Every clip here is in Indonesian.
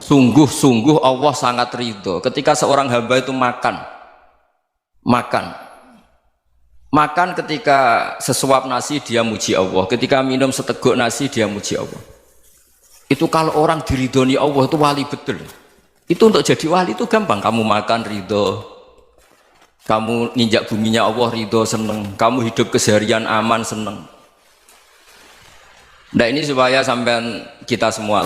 Sungguh-sungguh Allah sangat ridho ketika seorang hamba itu makan ketika sesuap nasi dia muji Allah, ketika minum seteguk nasi dia muji Allah. Itu kalau orang diridhoni Allah itu wali betul. Itu untuk jadi wali itu gampang. Kamu makan ridho, kamu nginjak buminya Allah ridho seneng, kamu hidup keseharian aman seneng. Nah ini supaya sampean kita semua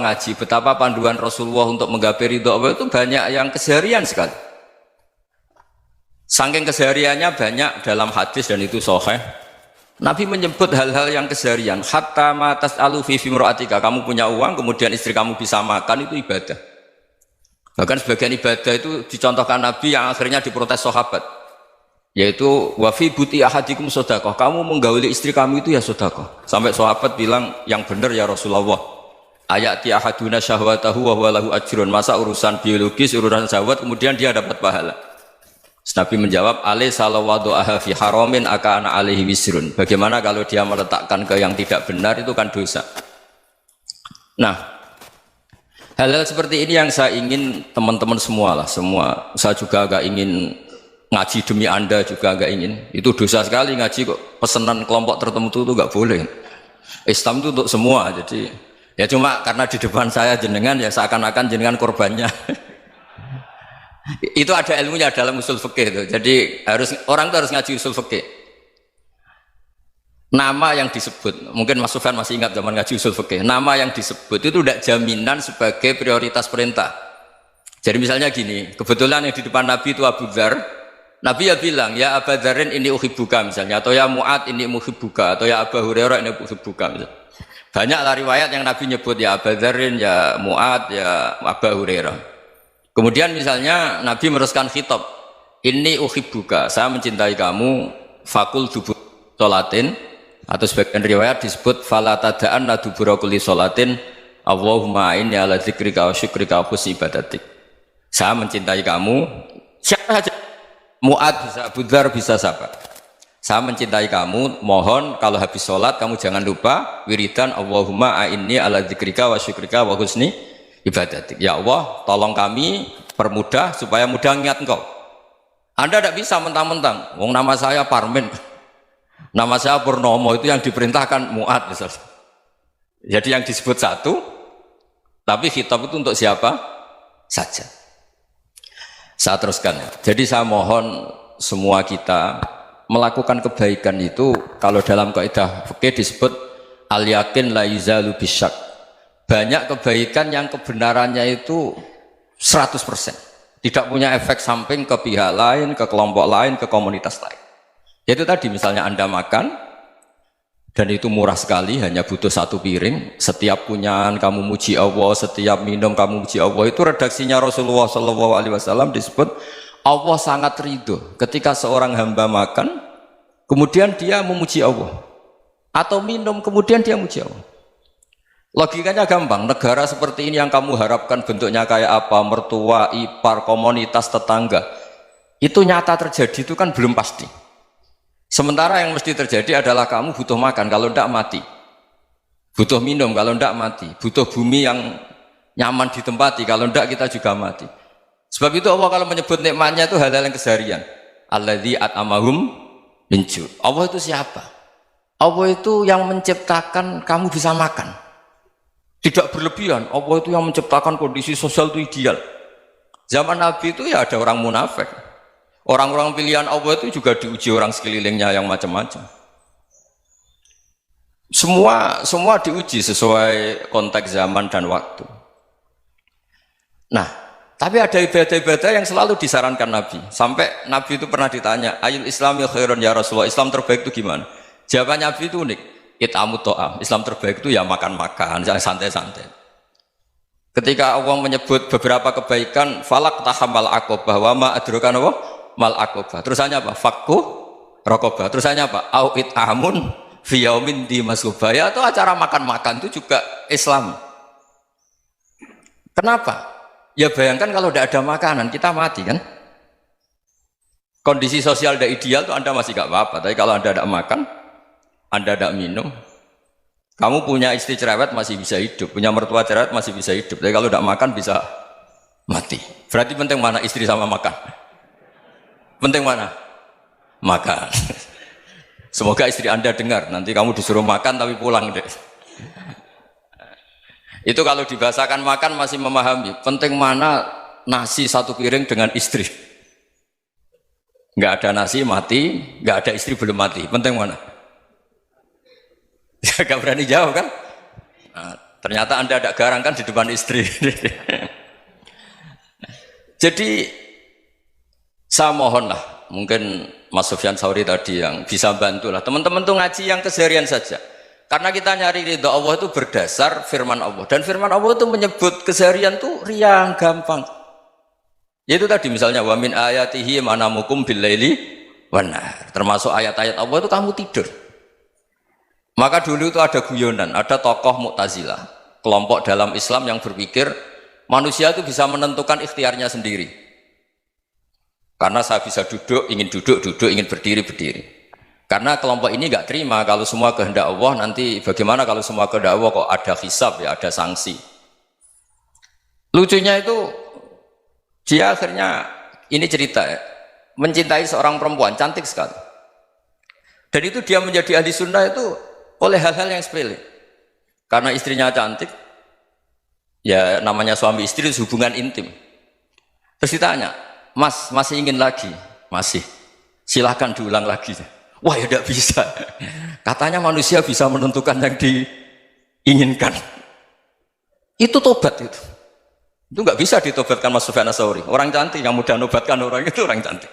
ngaji betapa panduan Rasulullah untuk menggapai ridho Allah itu banyak yang keseharian sekali. Saking kesehariannya banyak dalam hadis dan itu sahih. Nabi menyebut hal-hal yang keseharian. Hatta ma tas'alu fi imra'atika, kamu punya uang kemudian istri kamu bisa makan itu ibadah. Bahkan sebagian ibadah itu dicontohkan Nabi yang akhirnya diprotes sahabat. Yaitu wa fi buti ahadikum sedekah, kamu menggauli istri kamu itu ya sedekah. Sampai sahabat bilang yang benar ya Rasulullah. Ayati ahaduna syahwatahu wa huwa lahu ajrun. Masa urusan biologis, urusan syahwat kemudian dia dapat pahala. Nabi menjawab, alaysa law wada'aha fi haramin akana alaihi wisrun. Bagaimana kalau dia meletakkan ke yang tidak benar itu kan dosa. Nah, hal-hal seperti ini yang saya ingin teman-teman semua. Saya juga agak ingin ngaji demi Anda juga agak ingin. Itu dosa sekali ngaji kok pesanan kelompok tertentu itu enggak boleh. Islam itu untuk semua. Jadi ya cuma karena di depan saya jenengan ya seakan-akan jenengan korbannya. Itu ada ilmunya dalam usul fikih itu. Jadi orang itu harus ngaji usul fikih. Nama yang disebut, mungkin Mas Sufyan masih ingat zaman ngaji usul fikih. Nama yang disebut itu tidak jaminan sebagai prioritas perintah. Jadi misalnya gini, kebetulan yang di depan Nabi itu Abu Dzar. Nabi ya bilang, ya Abu Dzarin ini uhibbuka misalnya, atau ya Mu'ad ini uhibbuka, atau ya Abu Hurairah ini uhibbuka misalnya. Banyaklah riwayat yang Nabi nyebut ya Abu Dzarin, ya Mu'ad, ya Abu Hurairah. Kemudian misalnya Nabi meneruskan khitab, ini uhibbuka, saya mencintai kamu, fakul dubur sholatin, atau sebagian riwayat disebut fala tada'anna dubura kulli sholatin Allahumma inni ala dzikrika wa syukrika wa husni ibadatik. Saya mencintai kamu, siapa saja, Mu'ad bisa, Abu Dzar bisa siapa. Saya mencintai kamu, mohon kalau habis sholat kamu jangan lupa wiridan Allahumma inni ala dzikrika wa syukrika wa husni ibadatik. Ya Allah, tolong kami permudah supaya mudah ingat engkau. Anda tidak bisa mentang-mentang, wong nama saya Parmin, nama saya Purnomo, itu yang diperintahkan Mu'ad misalnya. Jadi yang disebut satu, tapi khitab itu untuk siapa saja. Saya teruskan. Jadi saya mohon semua kita melakukan kebaikan itu, kalau dalam kaidah fikih disebut al yakin la yuzalu bisyak. Banyak kebaikan yang kebenarannya itu 100%. Tidak punya efek samping ke pihak lain, ke kelompok lain, ke komunitas lain. Yaitu tadi misalnya Anda makan, dan itu murah sekali, hanya butuh satu piring. Setiap punyaan kamu muji Allah, setiap minum kamu muji Allah. Itu redaksinya Rasulullah SAW disebut, Allah sangat ridho ketika seorang hamba makan, kemudian dia memuji Allah. Atau minum, kemudian dia muji Allah. Logikanya gampang, negara seperti ini yang kamu harapkan bentuknya kayak apa, mertua, ipar, komunitas, tetangga, itu nyata terjadi itu kan belum pasti. Sementara yang mesti terjadi adalah kamu butuh makan, kalau tidak mati. Butuh minum, kalau tidak mati. Butuh bumi yang nyaman ditempati, kalau tidak kita juga mati. Sebab itu Allah kalau menyebut nikmatnya itu hal-hal yang keseharian. Alladzi at'amahum min ju'. Allah itu siapa? Allah itu yang menciptakan kamu bisa makan. Tidak berlebihan, Allah itu yang menciptakan kondisi sosial itu ideal. Zaman Nabi itu ya ada orang munafik. Orang-orang pilihan Allah itu juga diuji orang sekelilingnya yang macam-macam. Semua diuji sesuai konteks zaman dan waktu. Nah, tapi ada ibadah-ibadah yang selalu disarankan Nabi. Sampai Nabi itu pernah ditanya, ayul islami khairun ya Rasulullah, Islam terbaik itu gimana? Jawaban Nabi itu unik. It'amut to'am, Islam terbaik itu ya makan-makan, jangan santai-santai. Ketika Allah menyebut beberapa kebaikan, falak tahamal aqobah, wa ma adrokan apa? Mal aqobah. Terusannya apa? Fakku rokobah. Terusannya apa? Au it'amun fiyaumin di masubah. Ya itu acara makan-makan itu juga Islam. Kenapa? Ya bayangkan kalau tidak ada makanan, kita mati kan? Kondisi sosial tidak ideal itu Anda masih gak apa-apa, tapi kalau Anda tidak makan, Anda tidak minum, Kamu punya istri cerewet masih bisa hidup, punya mertua cerewet masih bisa hidup. Tapi kalau tidak makan bisa mati. Berarti penting mana istri sama makan? Penting mana? Makan. Semoga istri Anda dengar. Nanti kamu disuruh makan tapi pulang deh. Itu kalau dibahasakan makan masih memahami. Penting mana nasi satu piring dengan istri. Nggak ada nasi mati, nggak ada istri belum mati. Penting mana? Ya, gak berani jawab kan? Nah, ternyata Anda ada garang kan di depan istri. Jadi saya mohonlah, mungkin Mas Sufyan Sauri tadi yang bisa bantulah teman-teman tuh ngaji yang keseharian saja. Karena kita nyari ridha Allah itu berdasar firman Allah, dan firman Allah itu menyebut keseharian tuh riang gampang. Yaitu tadi misalnya wa min ayatihi manamukum bil laili wan nahar. Termasuk ayat-ayat Allah itu kamu tidur. Maka dulu itu ada guyonan, ada tokoh Mu'tazilah, kelompok dalam Islam yang berpikir manusia itu bisa menentukan ikhtiarnya sendiri. Karena saya bisa duduk, ingin berdiri, berdiri. Karena kelompok ini nggak terima kalau semua kehendak Allah, nanti bagaimana kalau semua kehendak Allah kok ada hisab ya, ada sanksi. Lucunya itu dia akhirnya, ini cerita ya, mencintai seorang perempuan, cantik sekali. Dan itu dia menjadi ahli sunnah itu oleh hal-hal yang sepele. Karena istrinya cantik, ya namanya suami istri hubungan intim. Terus ditanya, Mas, masih ingin lagi? Masih. Silahkan diulang lagi. Wah ya tidak bisa. Katanya manusia bisa menentukan yang diinginkan. Itu tobat itu. Itu nggak bisa ditobatkan Mas Sufyan Ats-Tsauri. Orang cantik yang mudah nobatkan orang itu orang cantik.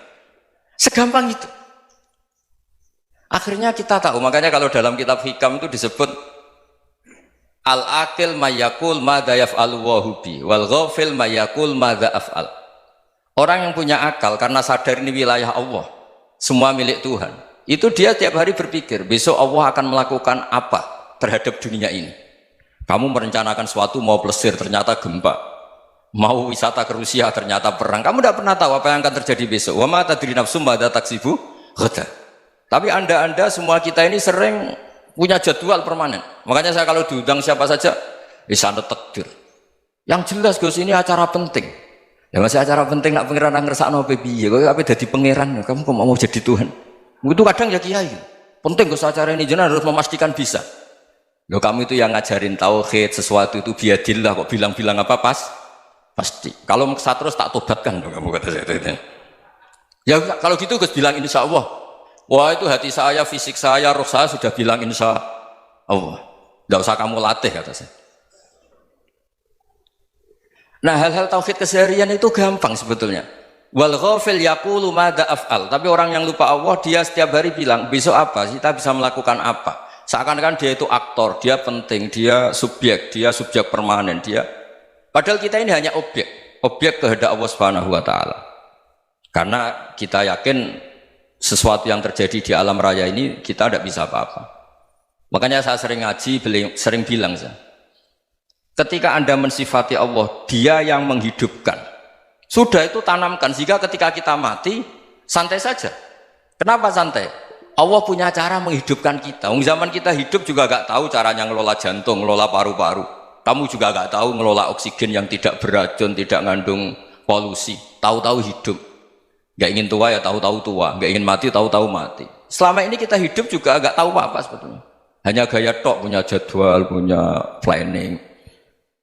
Segampang itu. Akhirnya kita tahu, makanya kalau dalam kitab Hikam itu disebut al-aqil mayyakul madza yaf'alu wa hubi wal ghafil mayyakul madza af'al. Orang yang punya akal karena sadar ini wilayah Allah, semua milik Tuhan, itu dia tiap hari berpikir besok Allah akan melakukan apa terhadap dunia ini. Kamu merencanakan suatu mau plesir ternyata gempa, mau wisata ke Rusia ternyata perang. Kamu tidak pernah tahu apa yang akan terjadi besok. Wa ma tadri nafsum madza taksibu ghadan. Tapi anda semua kita ini sering punya jadwal permanen. Makanya saya kalau diundang siapa saja, sana takdir. Yang jelas Gus ini acara penting. Ya masih acara penting nak pangeran ngersakno piye? Kok ape dadi pangeran? Kamu kok mau jadi Tuhan? Itu kadang ya kiai. Penting Gus acara ini jenengan harus memastikan bisa. Loh kamu itu yang ngajarin tauhid, sesuatu itu biadillah kok bilang-bilang apa pasti. Kalau maksa terus tak tobatkan kamu kata saya itu. Ya kalau gitu Gus bilang insya Allah. Wah itu hati saya, fisik saya, roh saya sudah bilang insya Allah. Tidak usah kamu latih kata saya. Nah hal-hal tauhid keseharian itu gampang sebetulnya. Wal ghafil yaqulu madza af'al. Tapi orang yang lupa Allah dia setiap hari bilang besok apa? Kita bisa melakukan apa? Seakan-akan dia itu aktor, dia penting, dia subjek permanen, dia. Padahal kita ini hanya objek kehendak Allah Subhanahu wa taala. Karena kita yakin sesuatu yang terjadi di alam raya ini kita tidak bisa apa-apa. Makanya saya sering ngaji, sering bilang saya, ketika Anda mensifati Allah, dia yang menghidupkan. Sudah itu tanamkan, sehingga ketika kita mati, santai saja. Kenapa santai? Allah punya cara menghidupkan kita. Zaman kita hidup juga gak tahu caranya ngelola jantung, ngelola paru-paru. Kamu juga gak tahu ngelola oksigen yang tidak beracun, tidak ngandung polusi. Tahu-tahu hidup. Gak ingin tua ya tahu-tahu tua, gak ingin mati tahu-tahu mati. Selama ini kita hidup juga gak tahu apa-apa sebetulnya. Hanya gaya tok, punya jadwal, punya planning.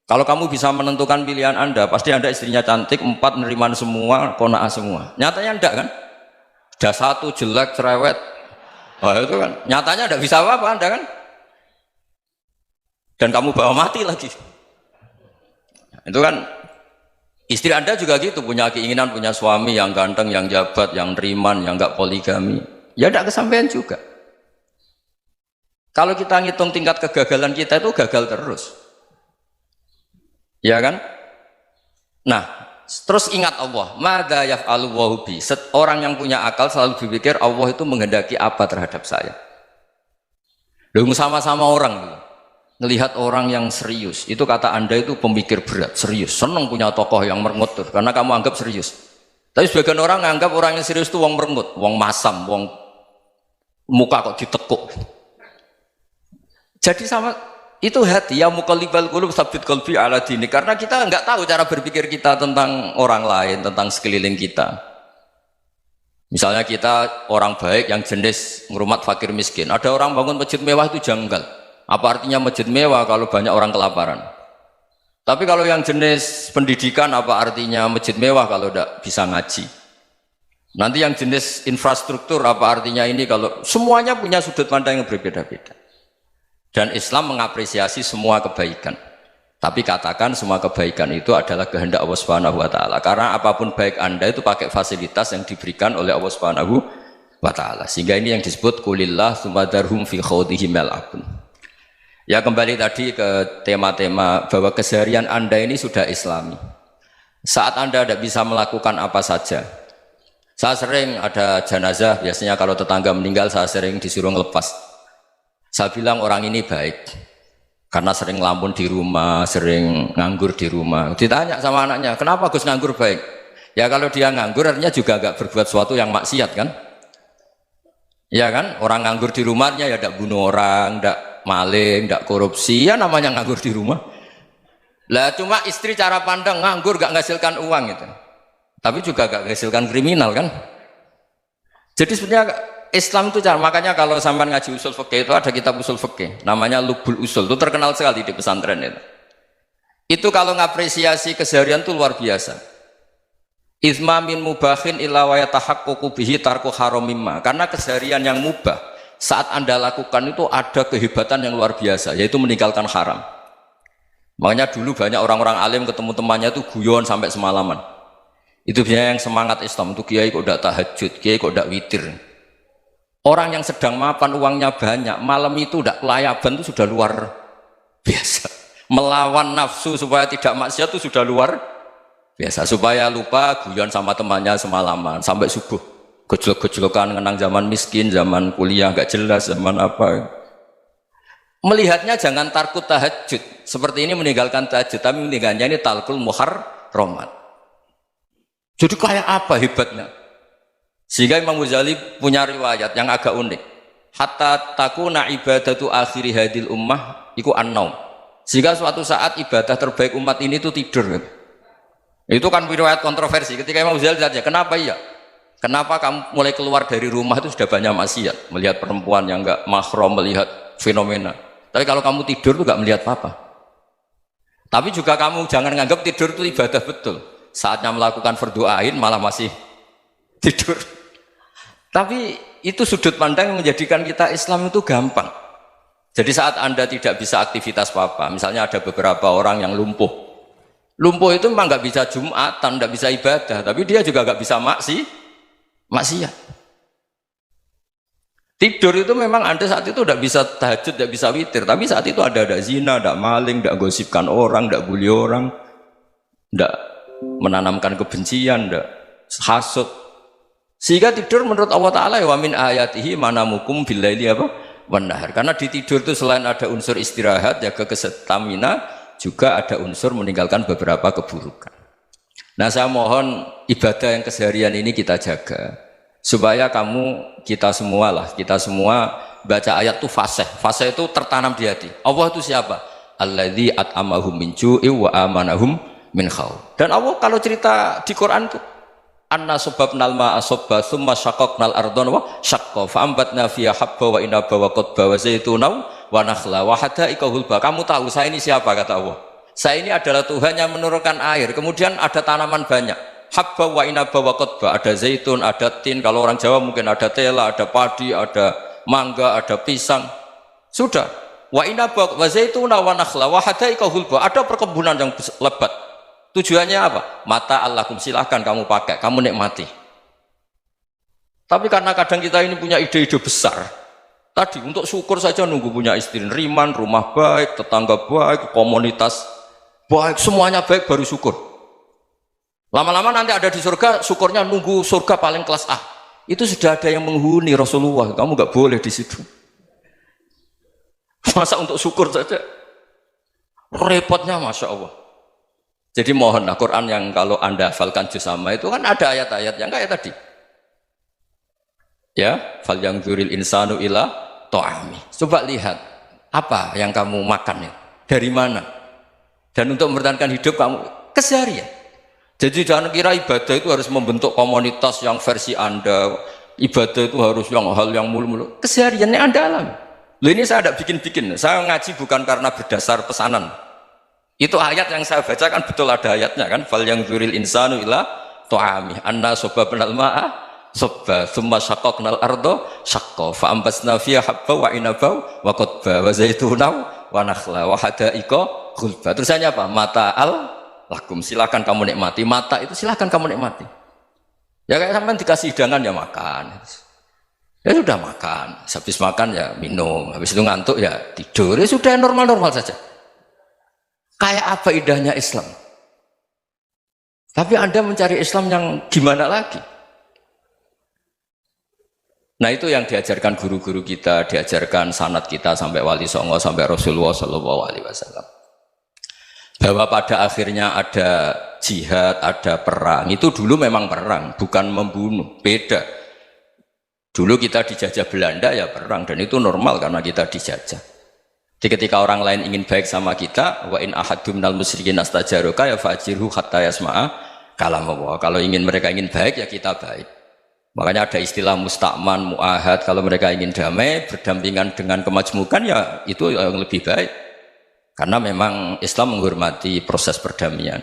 Kalau kamu bisa menentukan pilihan Anda, pasti Anda istrinya cantik, 4 neriman semua, kona'ah semua. Nyatanya enggak kan? Ada 1 jelek, cerewet. Wah itu kan, nyatanya enggak bisa apa-apa Anda kan? Dan kamu bawa mati lagi. Itu kan, istri Anda juga gitu, punya keinginan, punya suami yang ganteng, yang jabat, yang neriman, yang enggak poligami. Ya enggak kesampaian juga. Kalau kita ngitung tingkat kegagalan kita itu gagal terus. Ya kan? Nah, terus ingat Allah, madza yaf'alu wa bi. Orang yang punya akal selalu berpikir Allah itu menghendaki apa terhadap saya. Loh sama-sama orang ngelihat orang yang serius, itu kata Anda itu pemikir berat, serius, senang punya tokoh yang merengut tuh, karena kamu anggap serius. Tapi sebagian orang menganggap orang yang serius itu wong merengut, wong masam, wong muka kok ditekuk. Jadi sama Itu hati, ya muqallibal qulub tsabbit qalbi ala dini. Karena kita nggak tahu cara berpikir kita tentang orang lain, tentang sekeliling kita. Misalnya kita orang baik yang jenis ngrumat fakir miskin. Ada orang bangun masjid mewah itu janggal. Apa artinya masjid mewah kalau banyak orang kelaparan? Tapi kalau yang jenis pendidikan, apa artinya masjid mewah kalau tidak bisa ngaji? Nanti yang jenis infrastruktur, apa artinya ini kalau semuanya punya sudut pandang yang berbeda-beda. Dan Islam mengapresiasi semua kebaikan. Tapi katakan semua kebaikan itu adalah kehendak Allah Subhanahu wa taala. Karena apapun baik Anda itu pakai fasilitas yang diberikan oleh Allah Subhanahu wa taala. Sehingga ini yang disebut qulillah tsumma darhum fi khawdihim yal'abun. Ya kembali tadi ke tema-tema bahwa keseharian Anda ini sudah Islami. Saat Anda tidak bisa melakukan apa saja. Saya sering ada jenazah, biasanya kalau tetangga meninggal saya sering disuruh ngelepas. Saya bilang orang ini baik karena sering ngelamun di rumah, sering nganggur di rumah. Ditanya sama anaknya, kenapa Gus nganggur baik? Ya kalau dia nganggur artinya juga gak berbuat sesuatu yang maksiat kan? Ya kan? Orang nganggur di rumahnya ya tidak bunuh orang, tidak maling, tidak korupsi, ya namanya nganggur di rumah. Lah cuma istri cara pandang nganggur gak menghasilkan uang itu. Tapi juga gak menghasilkan kriminal kan? Jadi sebenarnya Islam itu cara, makanya kalau sampai ngaji usul fikih itu ada kitab usul fikih namanya Lubul Usul, itu terkenal sekali di pesantren itu. Itu kalau ngapresiasi keseharian itu luar biasa. Izma min mubahin illa wa yatahaqqaqu bihi tarku haramimma. Karena keseharian yang mubah saat Anda lakukan itu ada kehebatan yang luar biasa, yaitu meninggalkan haram. Makanya dulu banyak orang-orang alim ketemu temannya itu guyon sampai semalaman. Itu biasanya yang semangat Islam itu kiai kok tidak tahajud, kiai kok tidak witir. Orang yang sedang mapan uangnya banyak, malam itu tidak kelayaban itu sudah luar biasa. Melawan nafsu supaya tidak maksiat itu sudah luar biasa. Supaya lupa guyon sama temannya semalaman sampai subuh. Gejlok-gejlokan mengenang zaman miskin, zaman kuliah nggak jelas, zaman apa. Melihatnya jangan tarkut tahajud. Seperti ini meninggalkan tahajud, tapi meninggalkannya ini talkul muharramat. Jadi kayak apa hebatnya? Sehingga Imam Ghazali punya riwayat yang agak unik. Hatta takuna ibadatu akhiri hadil ummah iku an-naum. Sehingga suatu saat ibadah terbaik umat ini itu tidur. Itu kan riwayat kontroversi. Ketika Imam Ghazali tanya, kenapa iya? Kenapa kamu mulai keluar dari rumah itu sudah banyak maksiat? Melihat perempuan yang enggak mahram, melihat fenomena. Tapi kalau kamu tidur itu enggak melihat apa-apa. Tapi juga kamu jangan menganggap tidur itu ibadah betul. Saatnya melakukan fardhu ain malah masih tidur. Tapi itu sudut pandang yang menjadikan kita Islam itu gampang. Jadi saat Anda tidak bisa aktivitas apa-apa, misalnya ada beberapa orang yang lumpuh. Lumpuh itu memang nggak bisa Jumatan, nggak bisa ibadah, tapi dia juga nggak bisa maksiat. Tidur itu memang Anda saat itu tidak bisa tahajud, tidak bisa witir, tapi saat itu ada zina, ada maling, tidak gosipkan orang, tidak bully orang, tidak menanamkan kebencian, tidak hasud. Sehingga tidur menurut Allah Ta'ala wa min ayatihi manamukum billaili apa? Wan-nahar. Karena di tidur itu selain ada unsur istirahat, jaga kestamina, juga ada unsur meninggalkan beberapa keburukan. Nah saya mohon ibadah yang keseharian ini kita jaga. Supaya kita semua baca ayat itu fasih. Fasih itu tertanam di hati. Allah itu siapa? Alladzi at'amahum min ju'i wa amanahum min khauf. Dan Allah kalau cerita di Quran itu anna sababnal ma'a sabba tsumma syaqaqnal ardha wa syaqqa fa ambatna fiha habba wa inaba wa qadba wa zaituna wa nakhla wa hada'iqa hulba. Kamu tahu saya ini siapa, kata Allah? Saya ini adalah Tuhan yang menurunkan air, kemudian ada tanaman banyak, habba wa inaba wa qadba, ada zaitun, ada tin, kalau orang Jawa mungkin ada tela, ada padi, ada mangga, ada pisang. Sudah. Wa inaba wa zaituna wa nakhla wa hada'iqa hulba, ada perkebunan yang lebat. Tujuannya apa? Mata Allahkum, silahkan kamu pakai, kamu nikmati. Tapi karena kadang kita ini punya ide-ide besar. Tadi untuk syukur saja nunggu punya istri riman, rumah baik, tetangga baik, komunitas baik, semuanya baik baru syukur. Lama-lama nanti ada di surga, syukurnya nunggu surga paling kelas A. Itu sudah ada yang menghuni Rasulullah, kamu nggak boleh di situ. Masa untuk syukur saja? Repotnya Masya Allah. Jadi mohonlah Quran yang kalau Anda hafalkan juz amma itu kan ada ayat-ayat yang kayak tadi. Ya, fal yang dzuril insanu ila ta'ami. Coba lihat Apa yang kamu makan ya? Dari mana? Dan untuk mempertahankan hidup kamu keseharian. Jadi jangan kira ibadah itu harus membentuk komunitas yang versi Anda. Ibadah itu harus hal yang mulu-mulu. Kesehariannya Anda alami. Loh, ini saya tidak bikin-bikin. Saya ngaji bukan karena berdasar pesanan. Itu ayat yang saya bacakan betul ada ayatnya kan. Fal yang dzuril insanu ila tu'ami anna sobabnal ma'a sobba thumma syaqaqnal ardo syaqqa fa ambasna fiha habba wa inaba wa qadba wa zaituna wa nakhla wa hada'iqa ghulba. Terusannya apa? Mata'al lakum, silakan kamu nikmati. Mata itu silakan kamu nikmati. Ya kayak sampean dikasih hidangan ya makan. Ya sudah makan, habis makan ya minum, habis itu ngantuk ya tidur. Ya sudah normal-normal saja. Kayak apa indahnya Islam? Tapi Anda mencari Islam yang gimana lagi? Nah itu yang diajarkan guru-guru kita, diajarkan sanad kita sampai Wali Songo, sampai Rasulullah SAW. Bahwa pada akhirnya ada jihad, ada perang. Itu dulu memang perang, bukan membunuh, beda. Dulu kita dijajah Belanda ya perang, dan itu normal karena kita dijajah. Jadi ketika orang lain ingin baik sama kita, wa in ahadum minal musyrikin astajaruka ya fajirhu hatta yasma'a kalam Allah. Kalau mereka ingin baik ya kita baik. Makanya ada istilah mustakman, mu'ahad. Kalau mereka ingin damai, berdampingan dengan kemajmukan ya itu yang lebih baik. Karena memang Islam menghormati proses perdamaian.